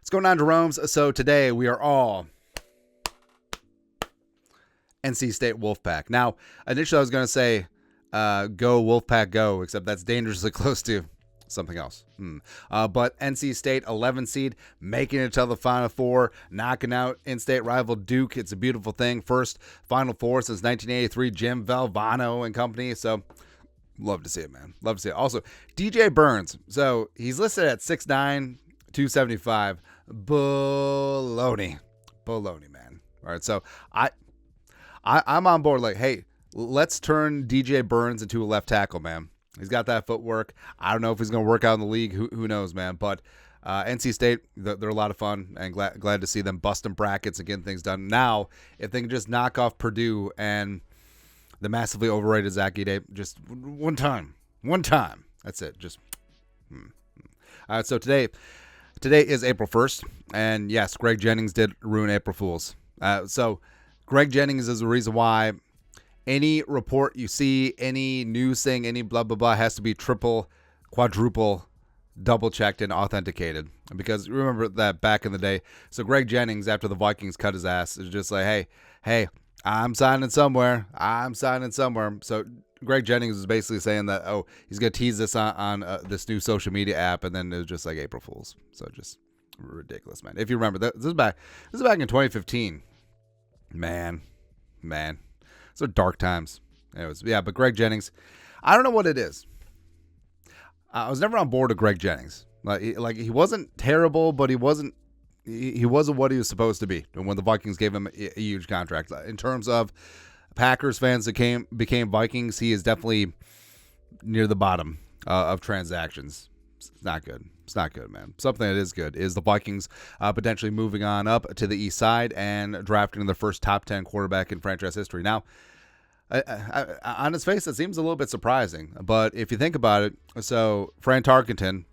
What's going on, Jeromes? So today we are all NC State Wolfpack. Now, initially I was going to say go Wolfpack go, except that's dangerously close to something else. But NC State, 11 seed, making it to the Final Four, knocking out in-state rival Duke. It's a beautiful thing. First Final Four since 1983, Jim Valvano and company. So love to see it, man. Love to see it. Also, DJ Burns. So he's listed at 6'9", 275. Baloney, man. All right, so I'm on board. Like, hey, let's turn DJ Burns into a left tackle, man. He's got that footwork. I don't know if he's going to work out in the league. Who knows, man? But NC State, they're a lot of fun, and glad to see them busting brackets and getting things done. Now, if they can just knock off Purdue and the massively overrated Zach Edey, just one time. That's it. Just. All right, so today is April 1st, and yes, Greg Jennings did ruin April Fools. So Greg Jennings is the reason why any report you see, any news thing, any blah, blah, blah, has to be triple, quadruple, double-checked and authenticated. Because remember that back in the day. So Greg Jennings, after the Vikings cut his ass, is just like, hey, I'm signing somewhere. So Greg Jennings is basically saying that, he's going to tease this on this new social media app, and then it was just like April Fools. So just ridiculous, man. If you remember, this is back in 2015. Man. Those are dark times. Anyways, yeah, but Greg Jennings, I don't know what it is. I was never on board with Greg Jennings. Like he wasn't terrible, but he wasn't what he was supposed to be when the Vikings gave him a huge contract. In terms of Packers fans that became Vikings, he is definitely near the bottom of transactions. It's not good, man. Something that is good is the Vikings potentially moving on up to the east side and drafting the first top 10 quarterback in franchise history. Now, on its face, it seems a little bit surprising, but if you think about it, so Fran Tarkenton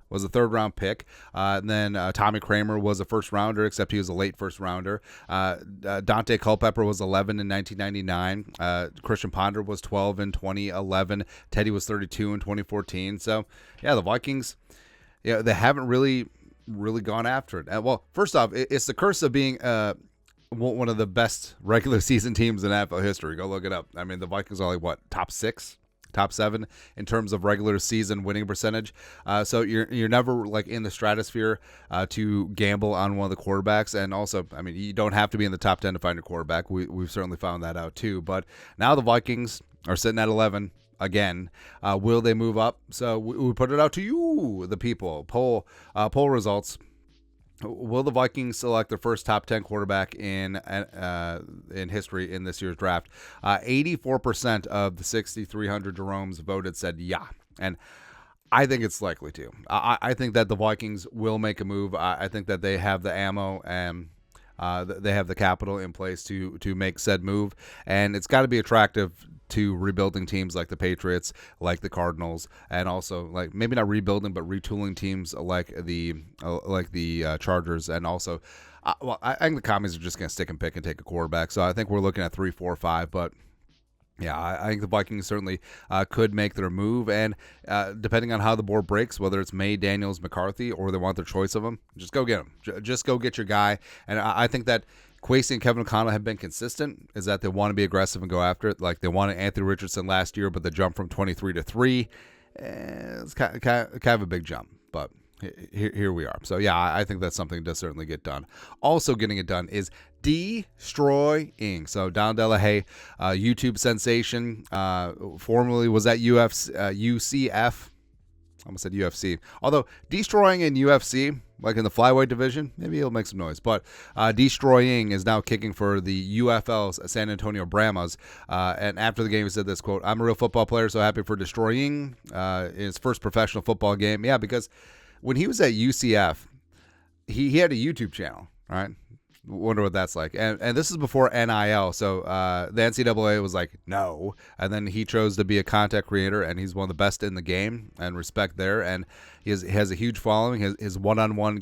was a third-round pick. And then Tommy Kramer was a first-rounder, except he was a late first-rounder. Dante Culpepper was 11 in 1999. Christian Ponder was 12 in 2011. Teddy was 32 in 2014. So, yeah, the Vikings, they haven't really gone after it. Well, first off, it's the curse of being one of the best regular season teams in NFL history. Go look it up. I mean, the Vikings are like, top 6? Top 7 in terms of regular season winning percentage. So you're never like in the stratosphere to gamble on one of the quarterbacks. And also, I mean, you don't have to be in the top 10 to find a quarterback. We've certainly found that out too. But now the Vikings are sitting at 11 again. Will they move up? So we put it out to you, the people. Poll results. Will the Vikings select their first top 10 quarterback in history in this year's draft? 84% of the 6,300 Jeromes voted said yeah, and I think it's likely to. I think that the Vikings will make a move. I think that they have the ammo and they have the capital in place to make said move, and it's got to be attractive to rebuilding teams like the Patriots, like the Cardinals, and also like maybe not rebuilding but retooling teams like the Chargers, and also I think the Commies are just going to stick and pick and take a quarterback. So I think we're looking at 3, 4, 5, but yeah, I think the Vikings certainly could make their move, and depending on how the board breaks, whether it's May, Daniels, McCarthy, or they want their choice of them, just go get them. Just go get your guy. And I think that Kwesi and Kevin O'Connell have been consistent, is that they want to be aggressive and go after it. Like they wanted Anthony Richardson last year, but the jump from 23 to 3, it's kind of a big jump. But here we are. So yeah, I think that's something to certainly get done. Also getting it done is DEESTROYING. So Don Haye, YouTube sensation, formerly was at UCF. I almost said UFC. Although DEESTROYING in UFC, like in the flyweight division, maybe he'll make some noise. But DEESTROYING is now kicking for the UFL's San Antonio Brahmas. And after the game, he said this, quote, "I'm a real football player, so happy for destroying his first professional football game." Yeah, because when he was at UCF, he had a YouTube channel, right? Wonder what that's like. And this is before NIL. So the NCAA was like, no. And then he chose to be a content creator, and he's one of the best in the game, and respect there. And he has a huge following. His one-on-one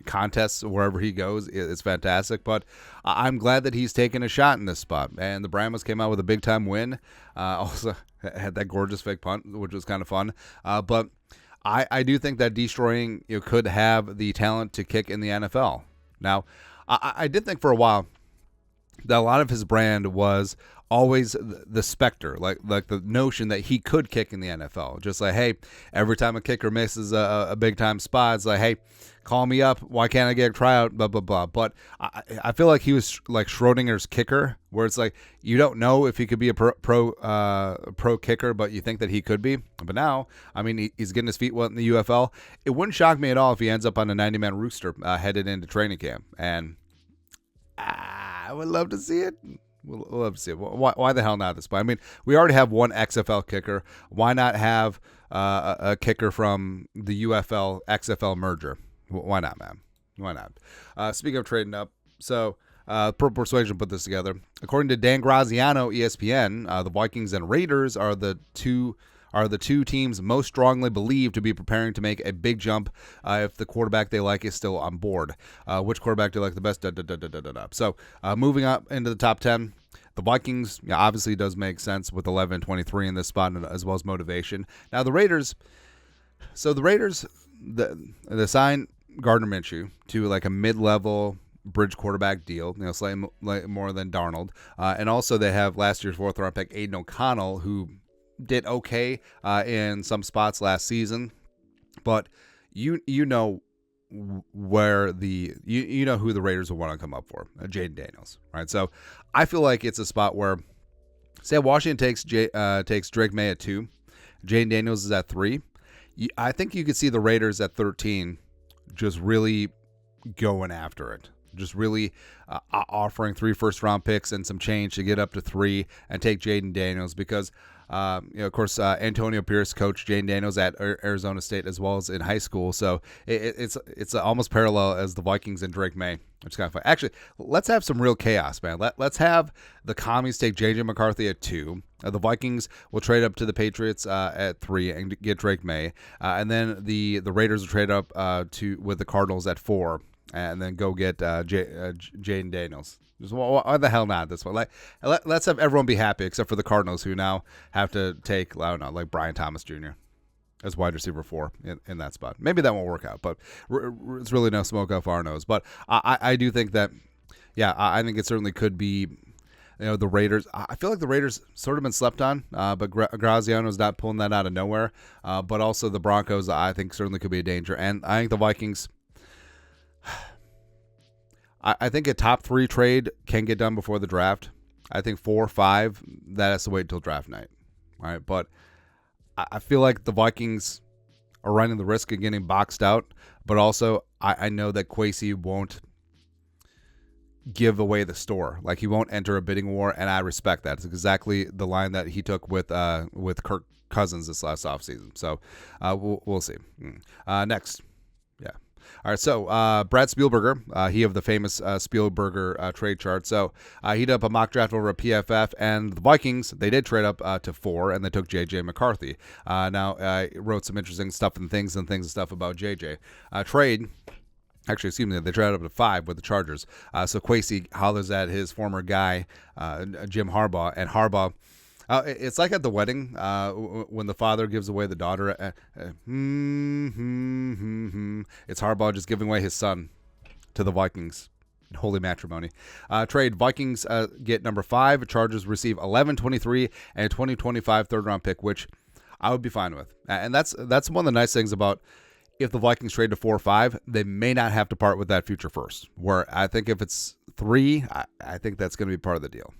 contests wherever he goes is fantastic. But I'm glad that he's taken a shot in this spot. And the Brahmas came out with a big-time win. Also had that gorgeous fake punt, which was kind of fun. But I do think that Destroying could have the talent to kick in the NFL. Now, I did think for a while that a lot of his brand was always the specter, like the notion that he could kick in the NFL. Just like, hey, every time a kicker misses a big time spot, it's like, hey, call me up. Why can't I get a tryout? Blah, blah, blah. But I feel like he was like Schrodinger's kicker, where it's like you don't know if he could be a pro kicker, but you think that he could be. But now, I mean, he's getting his feet wet in the UFL. It wouldn't shock me at all if he ends up on a 90-man rooster headed into training camp. And I would love to see it. We'll love to see it. Why the hell not at this point? I mean, we already have one XFL kicker. Why not have a kicker from the UFL XFL merger? Why not, man? Why not? Speaking of trading up, so Pro Persuasion put this together. According to Dan Graziano, ESPN, the Vikings and Raiders are the two teams most strongly believed to be preparing to make a big jump if the quarterback they like is still on board. Which quarterback do you like the best? So moving up into the top 10, the Vikings obviously does make sense with 11-23 in this spot, as well as motivation. Now the Raiders, they signed Gardner Minshew to like a mid-level bridge quarterback deal, slightly more than Darnold, and also they have last year's 4th-round pick Aiden O'Connell, who did okay in some spots last season, but you know where you know who the Raiders will want to come up for, Jaden Daniels, right? So I feel like it's a spot where, say, Washington takes Drake May at 2, Jaden Daniels is at 3. I think you could see the Raiders at 13 just really going after it. Just really offering 3 first-round picks and some change to get up to 3 and take Jaden Daniels because, of course, Antonio Pierce coached Jaden Daniels at Arizona State as well as in high school. So it's almost parallel as the Vikings and Drake May, which is kind of fun. Actually, let's have some real chaos, man. Let's have the Commies take J.J. McCarthy at 2. The Vikings will trade up to the Patriots at 3 and get Drake May. And then the Raiders will trade up with the Cardinals at 4. And then go get Jaden Daniels. Just why the hell not this one? Let's have everyone be happy except for the Cardinals, who now have to take, I don't know, like Brian Thomas Jr. as wide receiver 4 in that spot. Maybe that won't work out, but it's really no smoke off our nose. But I do think that, I think it certainly could be. The Raiders. I feel like the Raiders sort of been slept on, but Graziano's not pulling that out of nowhere. But also the Broncos, I think, certainly could be a danger, and I think the Vikings. I think a top 3 trade can get done before the draft. I think 4 or 5, that has to wait until draft night. All right, but I feel like the Vikings are running the risk of getting boxed out, but also I know that Kwesi won't give away the store. Like, he won't enter a bidding war, and I respect that. It's exactly the line that he took with Kirk Cousins this last offseason. So we'll see. Next. All right, so Brad Spielberger, he of the famous Spielberger trade chart. So he did up a mock draft over at PFF, and the Vikings, they did trade up to 4, and they took J.J. McCarthy. Now, I wrote some interesting stuff and stuff about J.J. Trade. Actually, excuse me, they traded up to 5 with the Chargers. So Kwesi hollers at his former guy, Jim Harbaugh, and Harbaugh. It's like at the wedding when the father gives away the daughter. It's Harbaugh just giving away his son to the Vikings. Holy matrimony. Trade. Vikings get number 5. Chargers receive 11, 23, and a 2025 third-round pick, which I would be fine with. And that's one of the nice things about if the Vikings trade to 4 or 5, they may not have to part with that future first. Where I think if it's 3, I think that's going to be part of the deal.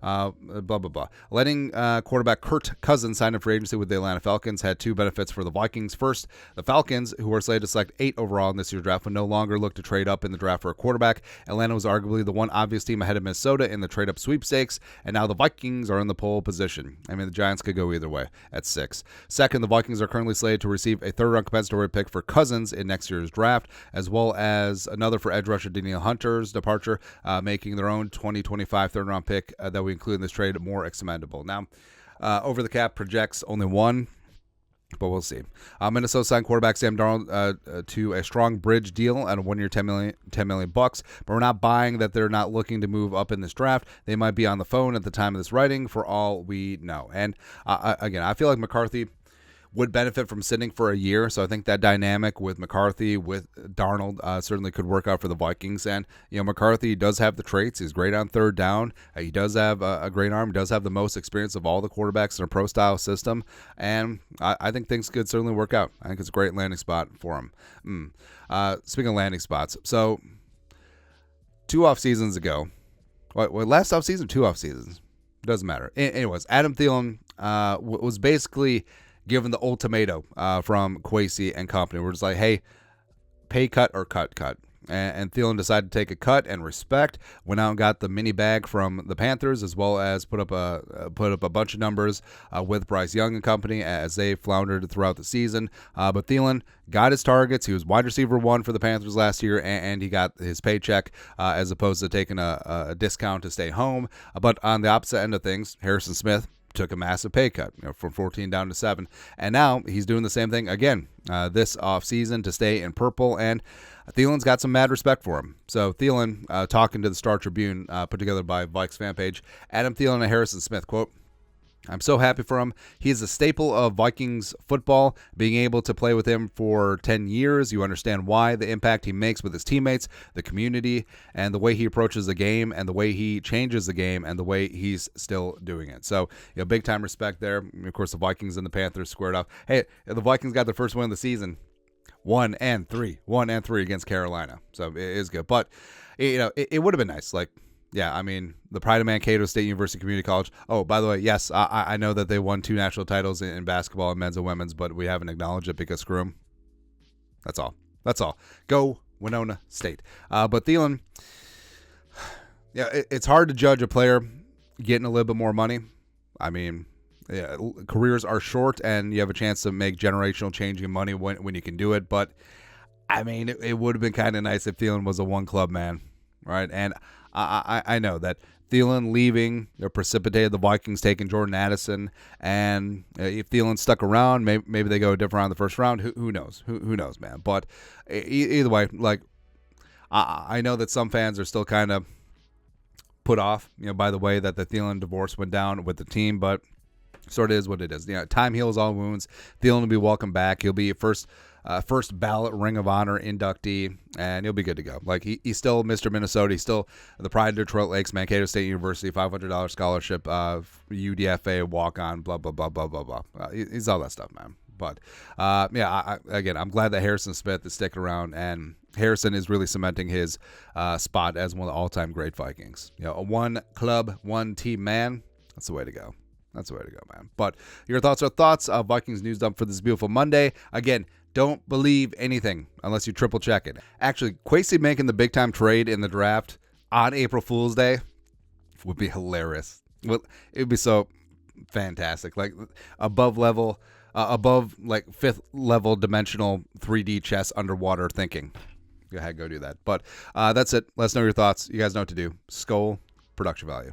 Blah, blah, blah. Letting quarterback Kirk Cousins sign up for agency with the Atlanta Falcons had 2 benefits for the Vikings. First, the Falcons, who were slated to select 8 overall in this year's draft, would no longer look to trade up in the draft for a quarterback. Atlanta was arguably the one obvious team ahead of Minnesota in the trade-up sweepstakes, and now the Vikings are in the pole position. I mean, the Giants could go either way at 6. Second, the Vikings are currently slated to receive a third-round compensatory pick for Cousins in next year's draft, as well as another for edge rusher Danielle Hunter's departure, making their own 2025 third-round pick that we include in this trade more expendable. Now, over the cap projects only 1, but we'll see. Minnesota signed quarterback Sam Darnold to a strong bridge deal at a 1-year, $10 million bucks, but we're not buying that they're not looking to move up in this draft. They might be on the phone at the time of this writing, for all we know. And again, I feel like McCarthy, would benefit from sitting for a year. So I think that dynamic with McCarthy, with Darnold, certainly could work out for the Vikings. And, McCarthy does have the traits. He's great on third down. He does have a great arm. He does have the most experience of all the quarterbacks in a pro-style system. And I think things could certainly work out. I think it's a great landing spot for him. Speaking of landing spots, so 2 off seasons ago, last off season, 2 off seasons, doesn't matter. Anyways, Adam Thielen was basically given the ultimatum from Kwesi and company. We're just like, hey, pay cut or cut. And Thielen decided to take a cut and respect. Went out and got the mini bag from the Panthers, as well as put up a bunch of numbers with Bryce Young and company as they floundered throughout the season. But Thielen got his targets. He was wide receiver 1 for the Panthers last year, and he got his paycheck as opposed to taking a discount to stay home. But on the opposite end of things, Harrison Smith took a massive pay cut, from 14 down to 7, and now he's doing the same thing again this offseason to stay in purple, and Thielen's got some mad respect for him. So Thielen, talking to the Star Tribune, put together by Vikes fan page, Adam Thielen and Harrison Smith, quote, "I'm so happy for him. He is a staple of Vikings football. Being able to play with him for 10 years, you understand why, the impact he makes with his teammates, the community, and the way he approaches the game, and the way he changes the game, and the way he's still doing it." So, big time respect there. Of course, the Vikings and the Panthers squared off. Hey, the Vikings got their first win of the season, 1-3 against Carolina. So it is good, but it would have been nice, like. Yeah, I mean, the pride of Mankato State University Community College. Oh, by the way, yes, I know that they won 2 national titles in basketball, men's and women's, but we haven't acknowledged it because screw them. That's all. Go Winona State. But Thielen, it's hard to judge a player getting a little bit more money. I mean, careers are short, and you have a chance to make generational changing money when you can do it. But, I mean, it would have been kind of nice if Thielen was a one-club man, right? And I know that Thielen leaving precipitated the Vikings taking Jordan Addison, and if Thielen stuck around, maybe they go a different round in the first round. Who knows? Who knows, man? But either way, like I know that some fans are still kind of put off, by the way that the Thielen divorce went down with the team, but sort of is what it is. Time heals all wounds. Thielen will be welcome back. He'll be first ballot Ring of Honor inductee, and he'll be good to go. Like he's still Mr. Minnesota. He's still the pride of Detroit Lakes, Mankato State University, $500 scholarship, UDFA walk-on, blah blah blah blah blah blah. He's all that stuff, man. But again, I'm glad that Harrison Smith is sticking around, and Harrison is really cementing his spot as one of the all-time great Vikings. A one club, one team man. That's the way to go. That's the way to go, man. But your thoughts are thoughts. Vikings news dump for this beautiful Monday. Again, don't believe anything unless you triple check it. Actually, Kwesi making the big time trade in the draft on April Fool's Day would be hilarious. Well, it would be so fantastic. Like above like 5th level dimensional 3D chess underwater thinking. Go ahead, go do that. But that's it. Let us know your thoughts. You guys know what to do. Skull production value.